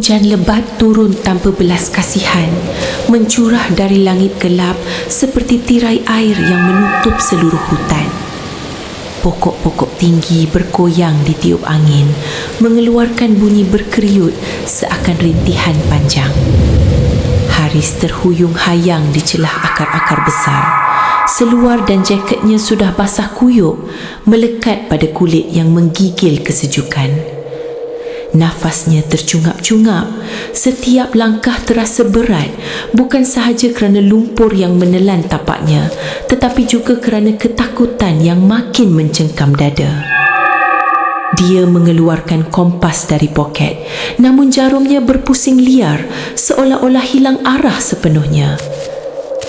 Hujan lebat turun tanpa belas kasihan, mencurah dari langit gelap seperti tirai air yang menutup seluruh hutan. Pokok-pokok tinggi bergoyang di tiup angin, mengeluarkan bunyi berkeriut seakan rintihan panjang. Haris terhuyung-hayang di celah akar-akar besar. Seluar dan jaketnya sudah basah kuyup, melekat pada kulit yang menggigil kesejukan. Nafasnya tercungap-cungap. Setiap langkah terasa berat, bukan sahaja kerana lumpur yang menelan tapaknya, tetapi juga kerana ketakutan yang makin mencengkam dada. Dia mengeluarkan kompas dari poket, namun jarumnya berpusing liar, seolah-olah hilang arah sepenuhnya.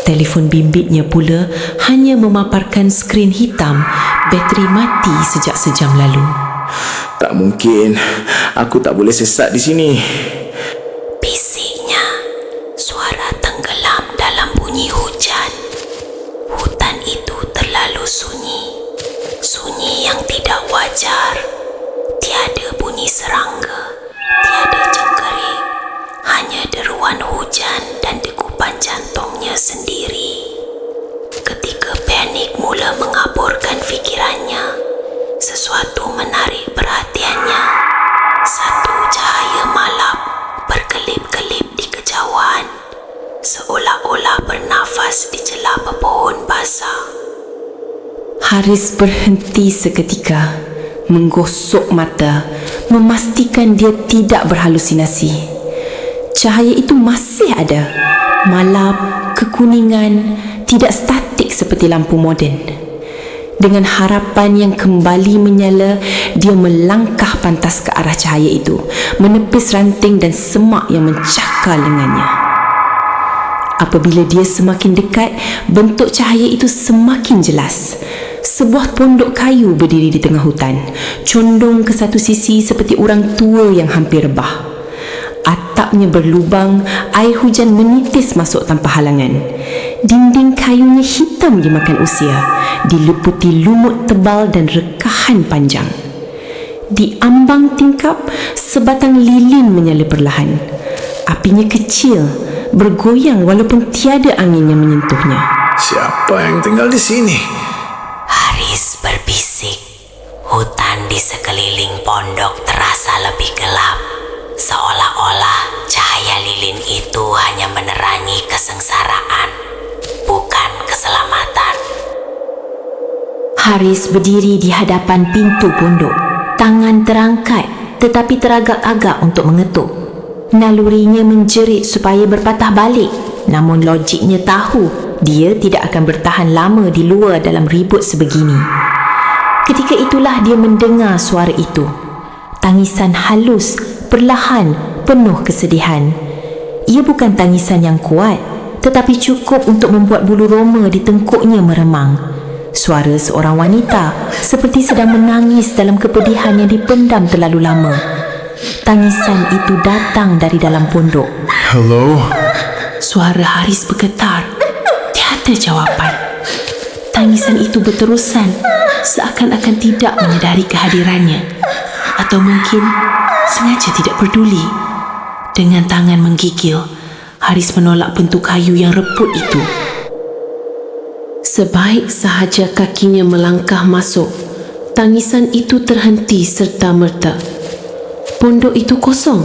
Telefon bimbitnya pula hanya memaparkan skrin hitam, bateri mati sejak sejam lalu. Tak mungkin. Aku tak boleh sesat di sini. Bisiknya, suara tenggelam dalam bunyi hujan. Hutan itu terlalu sunyi. Sunyi yang tidak wajar. Tiada bunyi serangga, tiada jengkerik. Hanya deruan hujan dan degupan jantungnya sendiri. Ketika panik mula mengaburkan fikirannya, sesuatu menarik perhatiannya. Satu cahaya malap berkelip-kelip di kejauhan, seolah-olah bernafas di celah pepohon basah. Haris berhenti seketika, menggosok mata, memastikan dia tidak berhalusinasi. Cahaya itu masih ada, malap, kekuningan, tidak statik seperti lampu moden. Dengan harapan yang kembali menyala, dia melangkah pantas ke arah cahaya itu, menepis ranting dan semak yang mencakar lengannya. Apabila dia semakin dekat, bentuk cahaya itu semakin jelas. Sebuah pondok kayu berdiri di tengah hutan, condong ke satu sisi seperti orang tua yang hampir rebah. Atapnya berlubang, air hujan menitis masuk tanpa halangan. Dinding kayunya hitam dimakan usia, diliputi lumut tebal dan rekahan panjang. Di ambang tingkap, sebatang lilin menyala perlahan. Apinya kecil, bergoyang walaupun tiada angin yang menyentuhnya. Siapa yang tinggal di sini? Haris berbisik. Hutan di sekeliling pondok terasa lebih gelap. Seolah-olah cahaya lilin itu hanya menerangi kesengsaraan, bukan keselamatan. Haris berdiri di hadapan pintu pondok. Tangan terangkat tetapi teragak-agak untuk mengetuk. Nalurinya menjerit supaya berpatah balik, namun logiknya tahu dia tidak akan bertahan lama di luar dalam ribut sebegini. Ketika itulah dia mendengar suara itu. Tangisan halus, perlahan, penuh kesedihan. Ia bukan tangisan yang kuat, tetapi cukup untuk membuat bulu roma di tengkuknya meremang. Suara seorang wanita seperti sedang menangis dalam kepedihan yang dipendam terlalu lama. Tangisan itu datang dari dalam pondok. Hello? Suara Haris bergetar. Tiada jawapan. Tangisan itu berterusan, seakan-akan tidak menyedari kehadirannya. Atau mungkin sengaja tidak peduli. Dengan tangan menggigil, Haris menolak bentuk kayu yang reput itu. Sebaik sahaja kakinya melangkah masuk, tangisan itu terhenti serta-merta. Pondok itu kosong,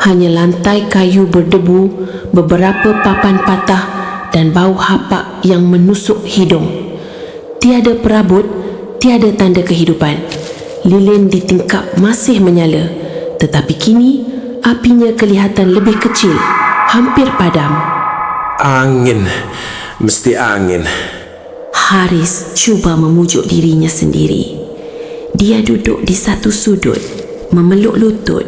hanya lantai kayu berdebu, beberapa papan patah dan bau hapak yang menusuk hidung. Tiada perabot, tiada tanda kehidupan. Lilin di tingkap masih menyala, tetapi kini apinya kelihatan lebih kecil, hampir padam. Angin. Mesti angin. Haris cuba memujuk dirinya sendiri. Dia duduk di satu sudut, memeluk lutut,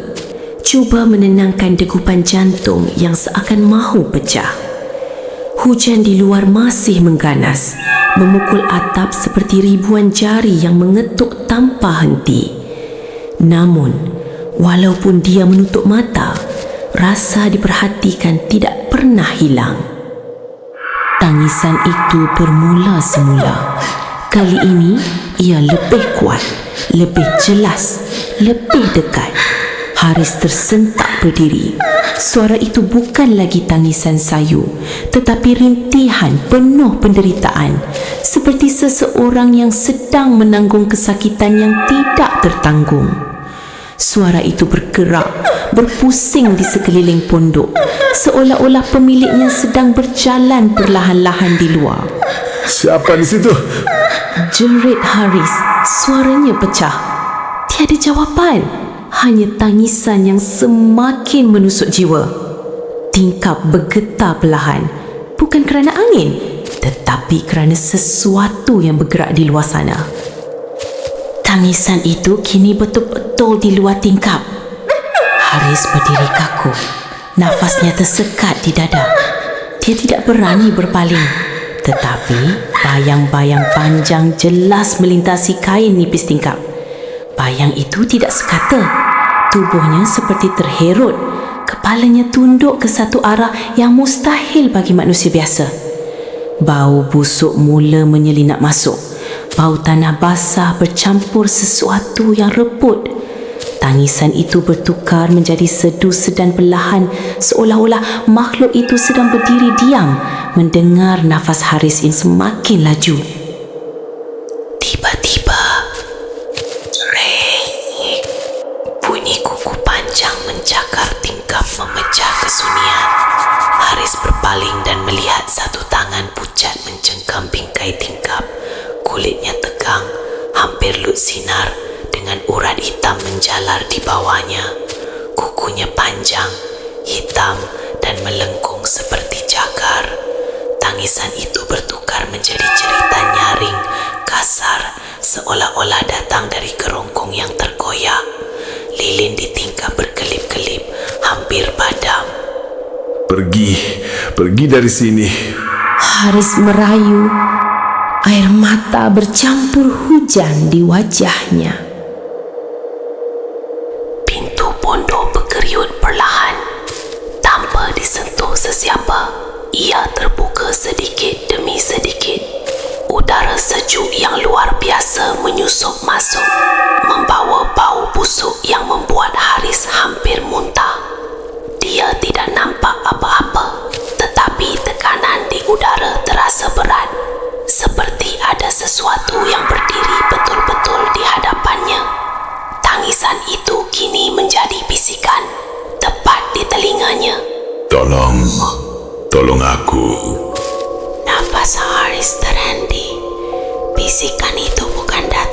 cuba menenangkan degupan jantung yang seakan mahu pecah. Hujan di luar masih mengganas, memukul atap seperti ribuan jari yang mengetuk tanpa henti. Namun, walaupun dia menutup mata, rasa diperhatikan tidak pernah hilang. Tangisan itu bermula semula. Kali ini ia lebih kuat, lebih jelas, lebih dekat. Haris tersentak berdiri. Suara itu bukan lagi tangisan sayu, tetapi rintihan penuh penderitaan, seperti seseorang yang sedang menanggung kesakitan yang tidak tertanggung. Suara itu bergerak, berpusing di sekeliling pondok, seolah-olah pemiliknya sedang berjalan perlahan-lahan di luar. Siapa di situ? Jerit Haris, suaranya pecah. Tiada jawapan, hanya tangisan yang semakin menusuk jiwa. Tingkap bergetar perlahan, bukan kerana angin, tetapi kerana sesuatu yang bergerak di luar sana. Tangisan itu kini betul-betul di luar tingkap. Haris berdiri kaku, nafasnya tersekat di dada. Dia tidak berani berpaling, tetapi bayang-bayang panjang jelas melintasi kain nipis tingkap. Bayang itu tidak sekata. Tubuhnya seperti terherut. Kepalanya tunduk ke satu arah yang mustahil bagi manusia biasa. Bau busuk mula menyelinap masuk. Bau tanah basah bercampur sesuatu yang reput. Tangisan itu bertukar menjadi sedu-sedan perlahan, seolah-olah makhluk itu sedang berdiri diam mendengar nafas Haris yang semakin laju. Tiba-tiba rengik, bunyi kuku panjang mencakar tingkap memecah kesunyian. Haris berpaling dan melihat satu tangan pucat mencengkam bingkai tingkap. Kulitnya tegang, hampir lut sinar, dengan urat hitam menjalar di bawahnya. Kukunya panjang, hitam dan melengkung seperti jagar. Tangisan itu bertukar menjadi cerita nyaring, kasar, seolah-olah datang dari kerongkong yang terkoyak. Lilin di tingkap berkelip-kelip, hampir padam. Pergi dari sini. Haris merayu, air mata bercampur hujan di wajahnya. Pintu pondok bergeriut perlahan. Tanpa disentuh sesiapa, ia terbuka sedikit demi sedikit. Udara sejuk yang luar biasa menyusup masuk, membawa bau busuk yang membuat Haris hampir muntah. Dia tidak nampak apa-apa, tetapi tekanan di udara terasa berat, seperti ada sesuatu yang berdiri betul-betul di hadapannya. Tangisan itu kini menjadi bisikan, tepat di telinganya. Tolong aku. Nafas Haris terhenti. Bisikan itu bukan datang